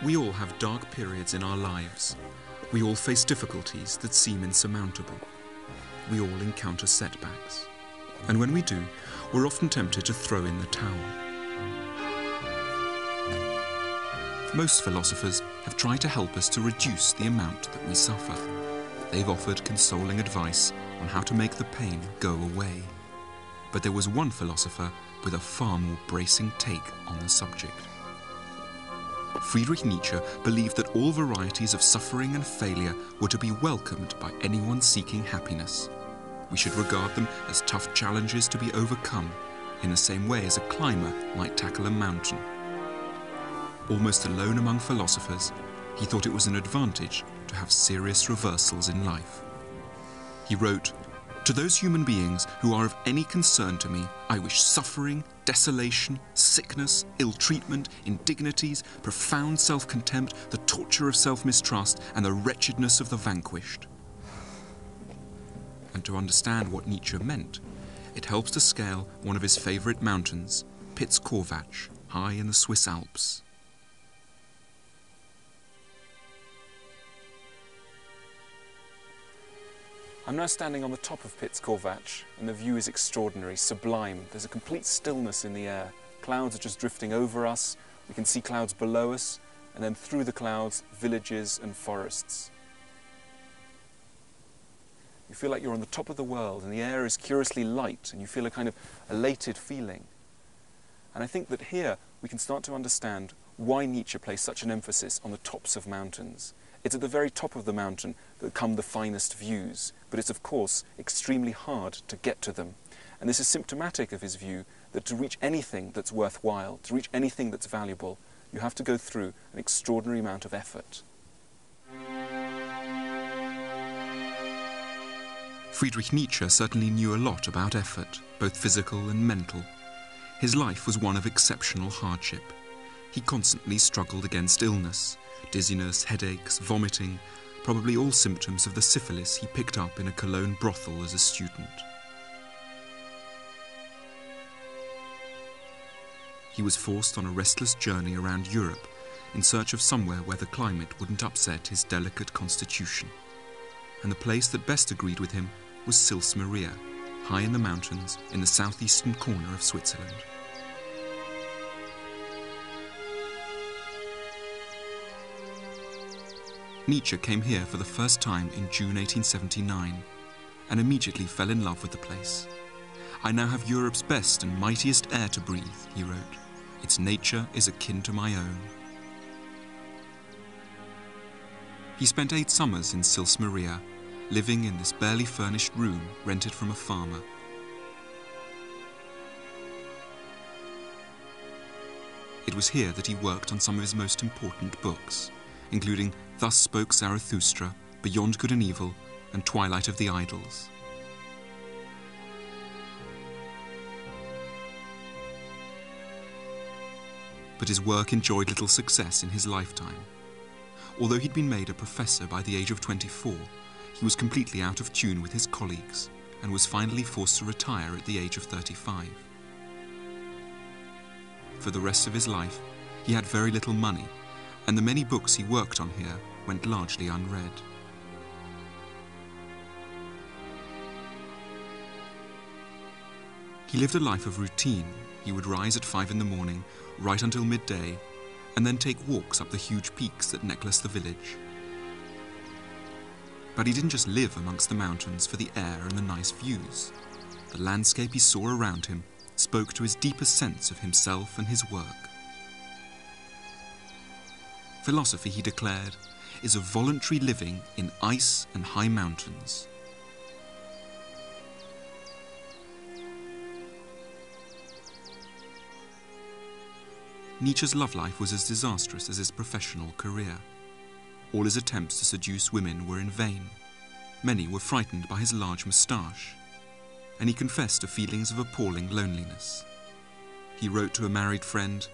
We all have dark periods in our lives. We all face difficulties that seem insurmountable. We all encounter setbacks. And when we do, we're often tempted to throw in the towel. Most philosophers have tried to help us to reduce the amount that we suffer. They've offered consoling advice on how to make the pain go away. But there was one philosopher with a far more bracing take on the subject. Friedrich Nietzsche believed that all varieties of suffering and failure were to be welcomed by anyone seeking happiness. We should regard them as tough challenges to be overcome, in the same way as a climber might tackle a mountain. Almost alone among philosophers, he thought it was an advantage to have serious reversals in life. He wrote, "To those human beings who are of any concern to me, I wish suffering, desolation, sickness, ill-treatment, indignities, profound self-contempt, the torture of self-mistrust, and the wretchedness of the vanquished." And to understand what Nietzsche meant, it helps to scale one of his favorite mountains, Piz-Corvatsch, high in the Swiss Alps. I'm now standing on the top of Piz-Corvatsch, and the view is extraordinary, sublime. There's a complete stillness in the air. Clouds are just drifting over us. We can see clouds below us, and then through the clouds, villages and forests. You feel like you're on the top of the world, and the air is curiously light, and you feel a kind of elated feeling. And I think that here we can start to understand why Nietzsche placed such an emphasis on the tops of mountains. It's at the very top of the mountain that come the finest views, but it's of course extremely hard to get to them. And this is symptomatic of his view that to reach anything that's worthwhile, to reach anything that's valuable, you have to go through an extraordinary amount of effort. Friedrich Nietzsche certainly knew a lot about effort, both physical and mental. His life was one of exceptional hardship. He constantly struggled against illness, dizziness, headaches, vomiting, probably all symptoms of the syphilis he picked up in a Cologne brothel as a student. He was forced on a restless journey around Europe in search of somewhere where the climate wouldn't upset his delicate constitution. And the place that best agreed with him was Sils Maria, high in the mountains in the southeastern corner of Switzerland. Nietzsche came here for the first time in June 1879 and immediately fell in love with the place. "I now have Europe's best and mightiest air to breathe," he wrote. "Its nature is akin to my own." He spent 8 summers in Sils Maria, living in this barely furnished room rented from a farmer. It was here that he worked on some of his most important books, including Thus Spoke Zarathustra, Beyond Good and Evil, and Twilight of the Idols. But his work enjoyed little success in his lifetime. Although he'd been made a professor by the age of 24, he was completely out of tune with his colleagues and was finally forced to retire at the age of 35. For the rest of his life, he had very little money, and the many books he worked on here went largely unread. He lived a life of routine. He would rise at 5 in the morning, write until midday, and then take walks up the huge peaks that necklace the village. But he didn't just live amongst the mountains for the air and the nice views. The landscape he saw around him spoke to his deepest sense of himself and his work. Philosophy, he declared, is a voluntary living in ice and high mountains. Nietzsche's love life was as disastrous as his professional career. All his attempts to seduce women were in vain. Many were frightened by his large moustache, and he confessed to feelings of appalling loneliness. He wrote to a married friend,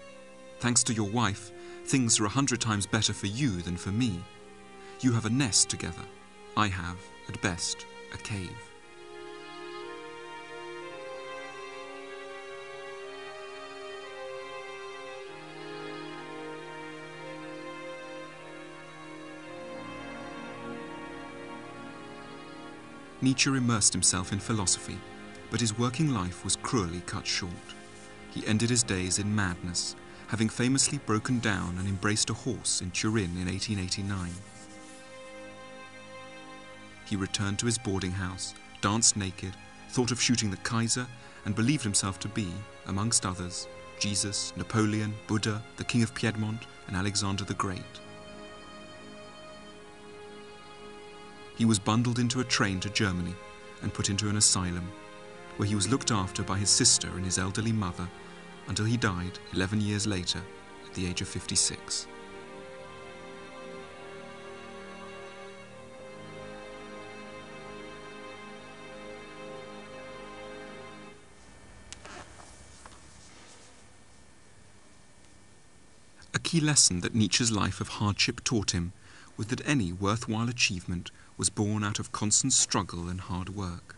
"Thanks to your wife, things are 100 times better for you than for me. You have a nest together. I have, at best, a cave." Nietzsche immersed himself in philosophy, but his working life was cruelly cut short. He ended his days in madness, having famously broken down and embraced a horse in Turin in 1889. He returned to his boarding house, danced naked, thought of shooting the Kaiser, and believed himself to be, amongst others, Jesus, Napoleon, Buddha, the King of Piedmont, and Alexander the Great. He was bundled into a train to Germany and put into an asylum, where he was looked after by his sister and his elderly mother until he died 11 years later at the age of 56. A key lesson that Nietzsche's life of hardship taught him was that any worthwhile achievement was born out of constant struggle and hard work.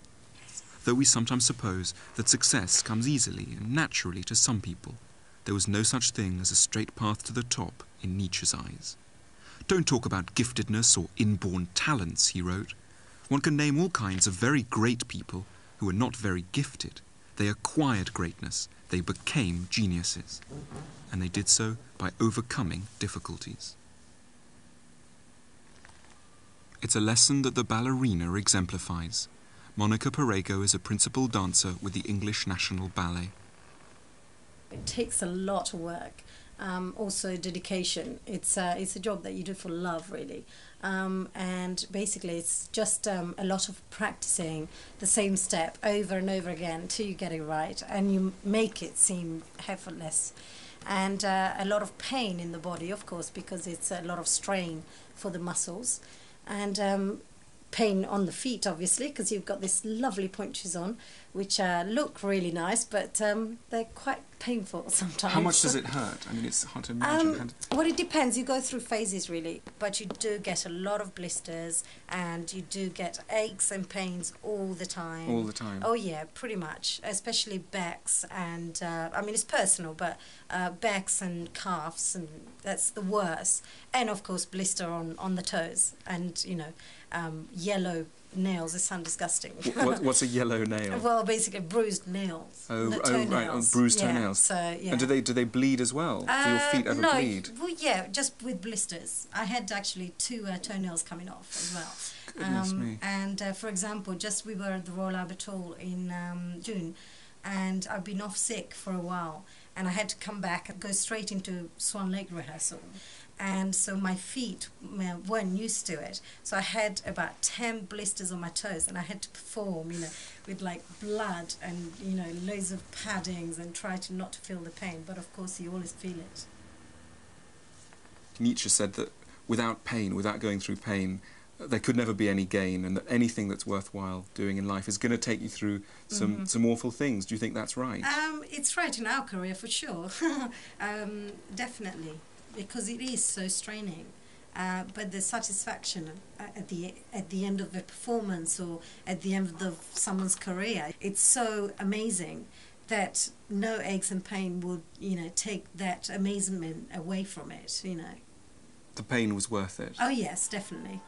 Though we sometimes suppose that success comes easily and naturally to some people, there was no such thing as a straight path to the top in Nietzsche's eyes. Don't talk about giftedness or inborn talents, he wrote. One can name all kinds of very great people who were not very gifted. They acquired greatness, they became geniuses, and they did so by overcoming difficulties. It's a lesson that the ballerina exemplifies. Monica Perego is a principal dancer with the English National Ballet. It takes a lot of work, also dedication. It's a job that you do for love, really. And basically it's just a lot of practicing the same step over and over again till you get it right and you make it seem effortless. And a lot of pain in the body, of course, because it's a lot of strain for the muscles. And pain on the feet, obviously, because you've got these lovely pointers on, which look really nice, but they're quite painful sometimes. How much does it hurt? I mean, it's hard to imagine. Well, it depends. You go through phases, really, but you do get a lot of blisters, and you do get aches and pains all the time. All the time? Oh, yeah, pretty much, especially backs and, I mean, it's personal, but backs and calves, and that's the worst. And, of course, blister on the toes, and, you know, yellow nails. They sound disgusting. What's a yellow nail? Well, basically bruised nails. Right, bruised toenails. So, yeah. And do they bleed as well? Do your feet ever bleed? Well, yeah, just with blisters. I had actually 2 toenails coming off as well. Goodness me. And for example, just we were at the Royal Albert Hall in June, and I've been off sick for a while, and I had to come back and go straight into Swan Lake rehearsal. And so my feet weren't used to it. So I had about 10 blisters on my toes, and I had to perform, you know, with like blood and, you know, loads of paddings and try to not to feel the pain. But of course you always feel it. Nietzsche said that without pain, without going through pain, there could never be any gain, and that anything that's worthwhile doing in life is going to take you through some awful things. Do you think that's right? It's right in our career, for sure. Definitely. Because it is so straining, but the satisfaction at the end of a performance or at the end of someone's career, it's so amazing that no aches and pain would, you know, take that amazement away from it, you know. The pain was worth it. Oh yes, definitely.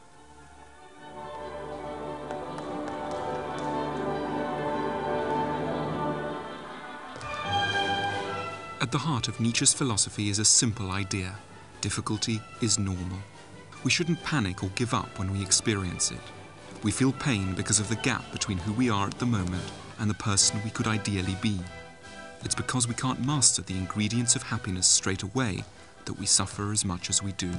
At the heart of Nietzsche's philosophy is a simple idea. Difficulty is normal. We shouldn't panic or give up when we experience it. We feel pain because of the gap between who we are at the moment and the person we could ideally be. It's because we can't master the ingredients of happiness straight away that we suffer as much as we do.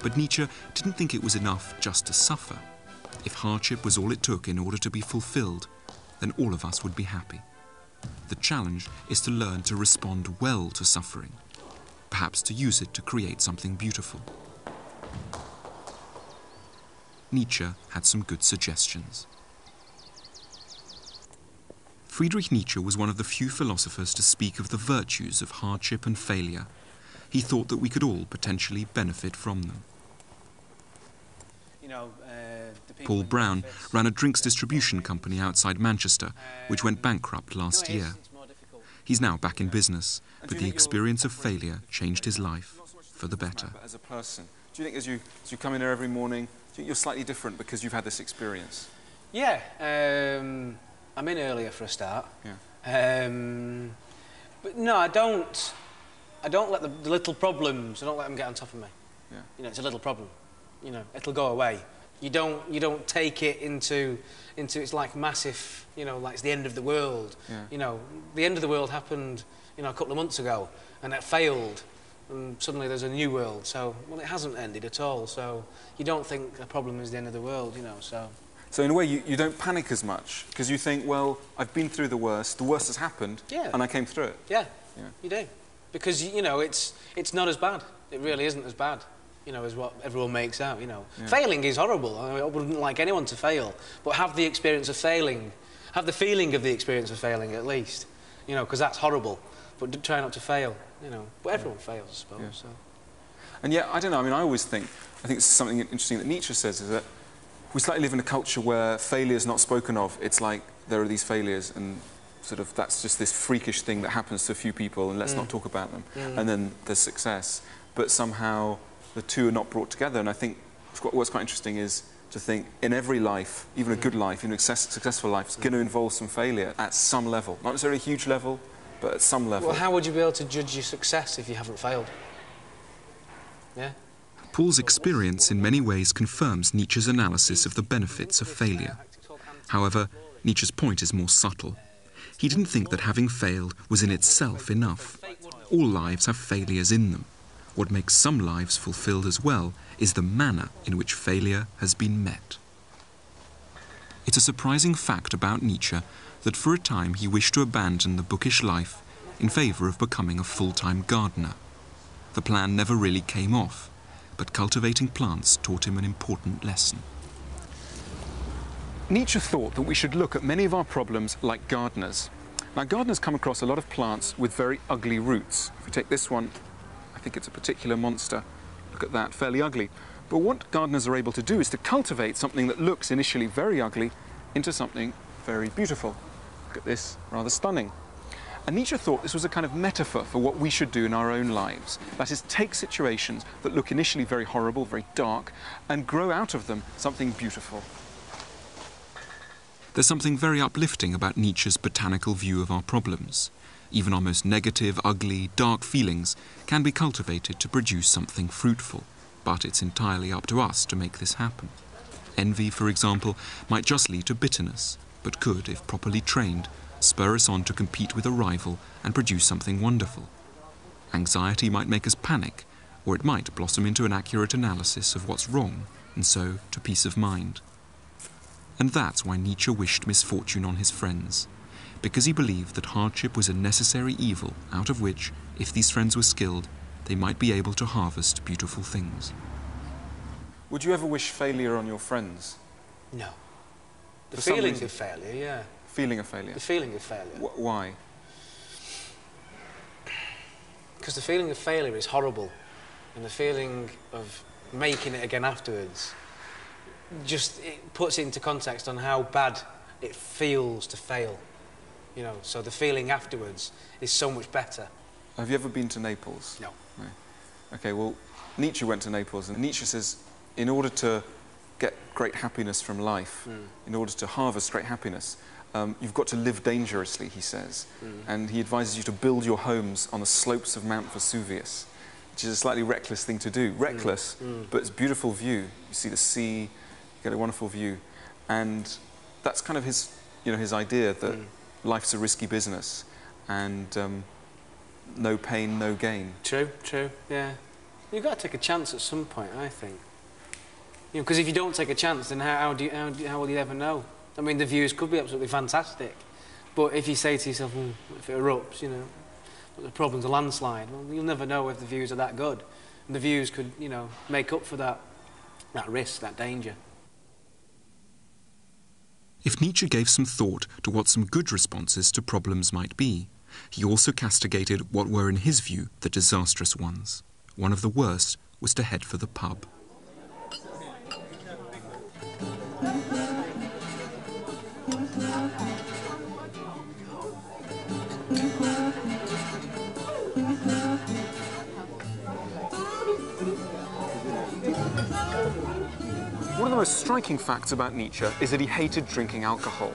But Nietzsche didn't think it was enough just to suffer. If hardship was all it took in order to be fulfilled, then all of us would be happy. The challenge is to learn to respond well to suffering, perhaps to use it to create something beautiful. Nietzsche had some good suggestions. Friedrich Nietzsche was one of the few philosophers to speak of the virtues of hardship and failure. He thought that we could all potentially benefit from them. Paul Brown ran a drinks distribution company outside Manchester, which went bankrupt last year. He's now back in business, but the experience of failure changed his life for the better. As a person, Do you think as you come in here every morning, do you think you're slightly different because you've had this experience? Yeah, I'm in earlier for a start. Yeah. But no, I don't let the little problems, I don't let them get on top of me. Yeah. You know, it's a little problem. You know, it'll go away. You don't take it into it's like massive, you know, like it's the end of the world. Yeah. You know, the end of the world happened, you know, a couple of months ago, and it failed, and suddenly there's a new world. So, well, it hasn't ended at all. So you don't think a problem is the end of the world, you know. So in a way, you don't panic as much because you think, well, I've been through the worst has happened, yeah, and I came through it. Yeah, yeah. You do, because you know it's not as bad. It really isn't as bad. You know, as what everyone makes out, you know. Yeah. Failing is horrible. I wouldn't like anyone to fail, but have the experience of failing. Have the feeling of the experience of failing, at least. You know, because that's horrible. But try not to fail, you know. But everyone fails, I suppose, yeah. So. And yet, I don't know, I mean, I think it's something interesting that Nietzsche says, is that we slightly live in a culture where failure is not spoken of. It's like there are these failures and sort of that's just this freakish thing that happens to a few people and let's not talk about them. And then there's success. But somehow the two are not brought together, and I think what's quite interesting is to think in every life, even a good life, even a successful life, is going to involve some failure at some level. Not necessarily a huge level, but at some level. Well, how would you be able to judge your success if you haven't failed? Yeah? Paul's experience in many ways confirms Nietzsche's analysis of the benefits of failure. However, Nietzsche's point is more subtle. He didn't think that having failed was in itself enough. All lives have failures in them. What makes some lives fulfilled as well is the manner in which failure has been met. It's a surprising fact about Nietzsche that for a time he wished to abandon the bookish life in favour of becoming a full-time gardener. The plan never really came off, but cultivating plants taught him an important lesson. Nietzsche thought that we should look at many of our problems like gardeners. Now, gardeners come across a lot of plants with very ugly roots. If we take this one, I think it's a particular monster. Look at that, fairly ugly. But what gardeners are able to do is to cultivate something that looks initially very ugly into something very beautiful. Look at this, rather stunning. And Nietzsche thought this was a kind of metaphor for what we should do in our own lives. That is, take situations that look initially very horrible, very dark, and grow out of them something beautiful. There's something very uplifting about Nietzsche's botanical view of our problems. Even our most negative, ugly, dark feelings can be cultivated to produce something fruitful, but it's entirely up to us to make this happen. Envy, for example, might just lead to bitterness, but could, if properly trained, spur us on to compete with a rival and produce something wonderful. Anxiety might make us panic, or it might blossom into an accurate analysis of what's wrong, and so to peace of mind. And that's why Nietzsche wished misfortune on his friends, because he believed that hardship was a necessary evil out of which, if these friends were skilled, they might be able to harvest beautiful things. Would you ever wish failure on your friends? No. The For some feeling reason. of failure, yeah. Feeling of failure? The feeling of failure. Why? Because the feeling of failure is horrible, and the feeling of making it again afterwards, just it puts it into context on how bad it feels to fail. You know, so the feeling afterwards is so much better. Have you ever been to Naples? No. No. Okay, well, Nietzsche went to Naples, and Nietzsche says, in order to get great happiness from life, in order to harvest great happiness, you've got to live dangerously, he says. And he advises you to build your homes on the slopes of Mount Vesuvius, which is a slightly reckless thing to do. Reckless, but it's a beautiful view. You see the sea, you get a wonderful view. And that's kind of his, you know, his idea that life's a risky business, and no pain, no gain. True, true, yeah. You've got to take a chance at some point, I think. You know, because if you don't take a chance, then how will you ever know? I mean, the views could be absolutely fantastic, but if you say to yourself, if it erupts, you know, but the problem's a landslide, well, you'll never know if the views are that good. And the views could, you know, make up for that risk, that danger. If Nietzsche gave some thought to what some good responses to problems might be, he also castigated what were, in his view, the disastrous ones. One of the worst was to head for the pub. One of the most striking facts about Nietzsche is that he hated drinking alcohol.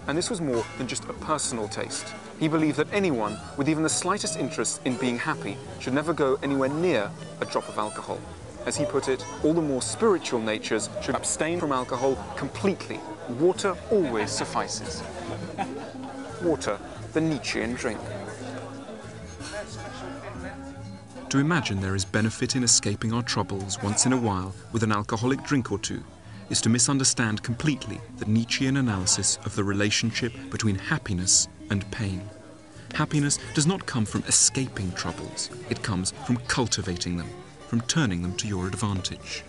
And this was more than just a personal taste. He believed that anyone with even the slightest interest in being happy should never go anywhere near a drop of alcohol. As he put it, all the more spiritual natures should abstain from alcohol completely. Water always suffices. Water, the Nietzschean drink. To imagine there is benefit in escaping our troubles once in a while with an alcoholic drink or two is to misunderstand completely the Nietzschean analysis of the relationship between happiness and pain. Happiness does not come from escaping troubles. It comes from cultivating them, from turning them to your advantage.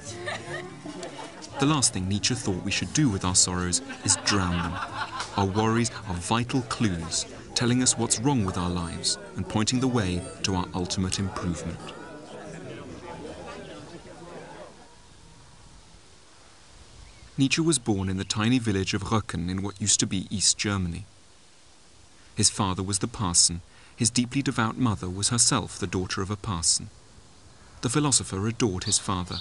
The last thing Nietzsche thought we should do with our sorrows is drown them. Our worries are vital clues, telling us what's wrong with our lives and pointing the way to our ultimate improvement. Nietzsche was born in the tiny village of Röcken in what used to be East Germany. His father was the parson. His deeply devout mother was herself the daughter of a parson. The philosopher adored his father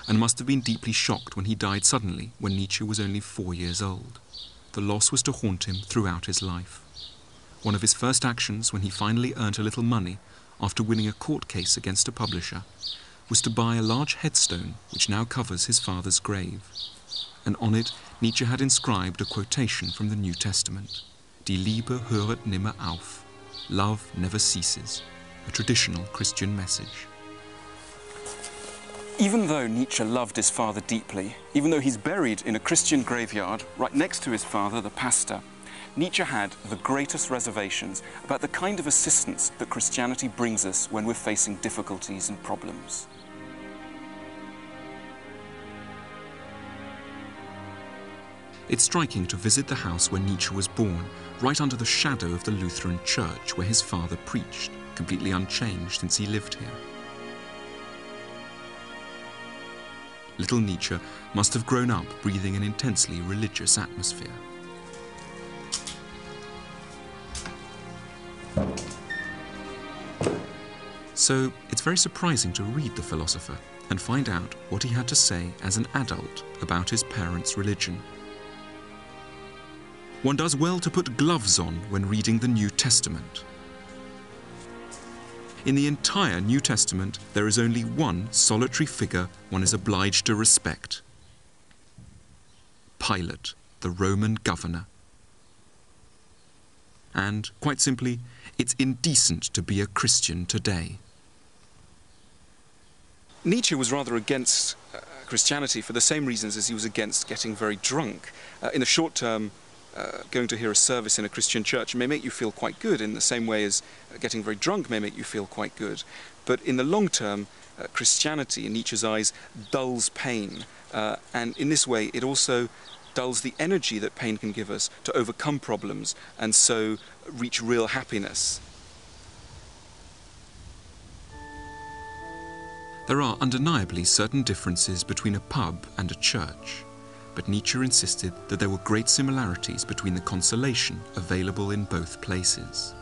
and must have been deeply shocked when he died suddenly when Nietzsche was only 4 years old. The loss was to haunt him throughout his life. One of his first actions when he finally earned a little money after winning a court case against a publisher was to buy a large headstone which now covers his father's grave. And on it Nietzsche had inscribed a quotation from the New Testament. Die Liebe höret nimmer auf. Love never ceases. A traditional Christian message. Even though Nietzsche loved his father deeply, even though he's buried in a Christian graveyard right next to his father, the pastor, Nietzsche had the greatest reservations about the kind of assistance that Christianity brings us when we're facing difficulties and problems. It's striking to visit the house where Nietzsche was born, right under the shadow of the Lutheran church where his father preached, completely unchanged since he lived here. Little Nietzsche must have grown up breathing an intensely religious atmosphere. So it's very surprising to read the philosopher and find out what he had to say as an adult about his parents' religion. One does well to put gloves on when reading the New Testament. In the entire New Testament, there is only one solitary figure one is obliged to respect. Pilate, the Roman governor. And, quite simply, it's indecent to be a Christian today. Nietzsche was rather against Christianity for the same reasons as he was against getting very drunk. In the short term, going to hear a service in a Christian church may make you feel quite good in the same way as getting very drunk may make you feel quite good. But in the long term, Christianity, in Nietzsche's eyes, dulls pain. And in this way, it also dulls the energy that pain can give us to overcome problems and so reach real happiness. There are undeniably certain differences between a pub and a church. But Nietzsche insisted that there were great similarities between the consolation available in both places.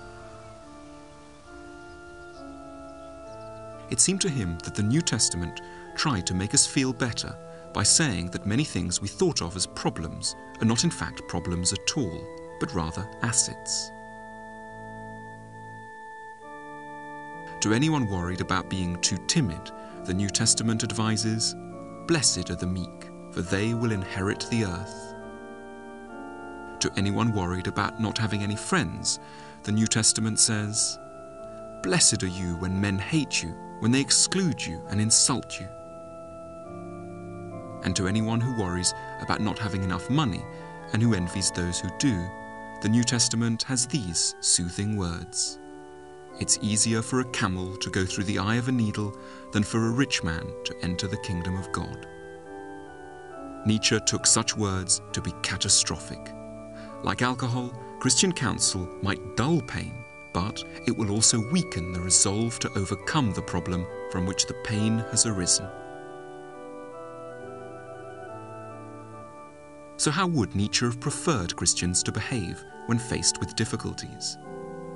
It seemed to him that the New Testament tried to make us feel better by saying that many things we thought of as problems are not in fact problems at all, but rather assets. To anyone worried about being too timid, the New Testament advises, "Blessed are the meek, for they will inherit the earth." To anyone worried about not having any friends, the New Testament says, "Blessed are you when men hate you, when they exclude you and insult you." And to anyone who worries about not having enough money and who envies those who do, the New Testament has these soothing words. "It's easier for a camel to go through the eye of a needle than for a rich man to enter the kingdom of God." Nietzsche took such words to be catastrophic. Like alcohol, Christian counsel might dull pain, but it will also weaken the resolve to overcome the problem from which the pain has arisen. So how would Nietzsche have preferred Christians to behave when faced with difficulties?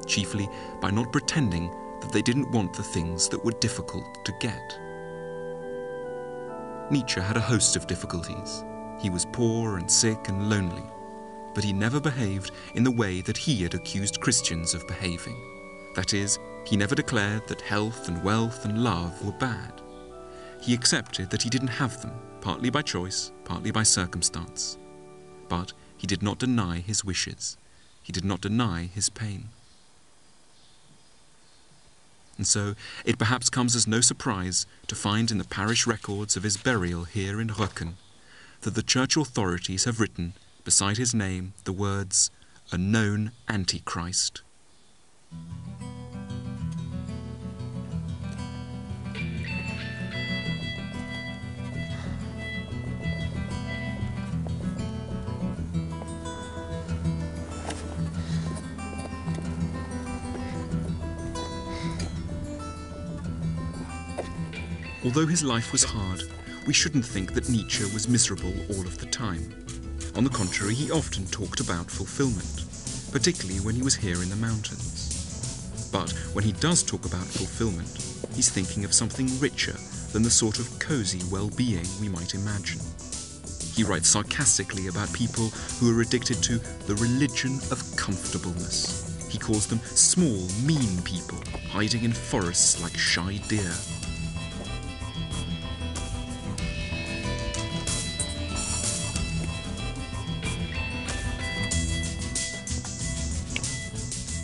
Chiefly by not pretending that they didn't want the things that were difficult to get. Nietzsche had a host of difficulties. He was poor and sick and lonely, but he never behaved in the way that he had accused Christians of behaving. That is, he never declared that health and wealth and love were bad. He accepted that he didn't have them, partly by choice, partly by circumstance. But he did not deny his wishes. He did not deny his pain. And so it perhaps comes as no surprise to find in the parish records of his burial here in Röcken that the church authorities have written, beside his name, the words, "A known Antichrist." Although his life was hard, we shouldn't think that Nietzsche was miserable all of the time. On the contrary, he often talked about fulfillment, particularly when he was here in the mountains. But when he does talk about fulfillment, he's thinking of something richer than the sort of cosy well-being we might imagine. He writes sarcastically about people who are addicted to the religion of comfortableness. He calls them small, mean people, hiding in forests like shy deer.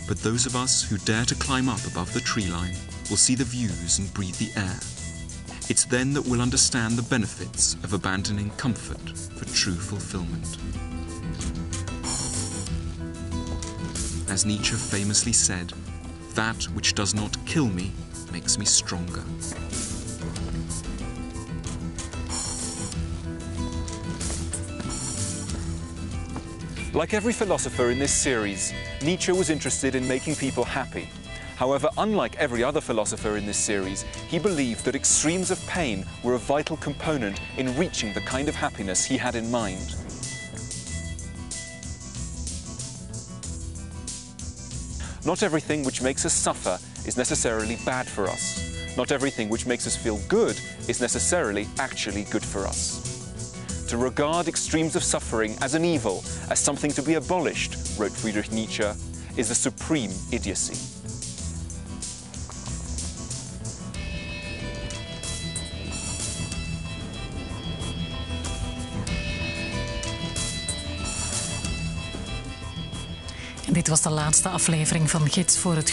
But those of us who dare to climb up above the tree line will see the views and breathe the air. It's then that we'll understand the benefits of abandoning comfort for true fulfillment. As Nietzsche famously said, "That which does not kill me makes me stronger." Like every philosopher in this series, Nietzsche was interested in making people happy. However, unlike every other philosopher in this series, he believed that extremes of pain were a vital component in reaching the kind of happiness he had in mind. Not everything which makes us suffer is necessarily bad for us. Not everything which makes us feel good is necessarily actually good for us. To regard extremes of suffering as an evil, as something to be abolished, wrote Friedrich Nietzsche, is a supreme idiocy. En dit was de laatste aflevering van Gids voor het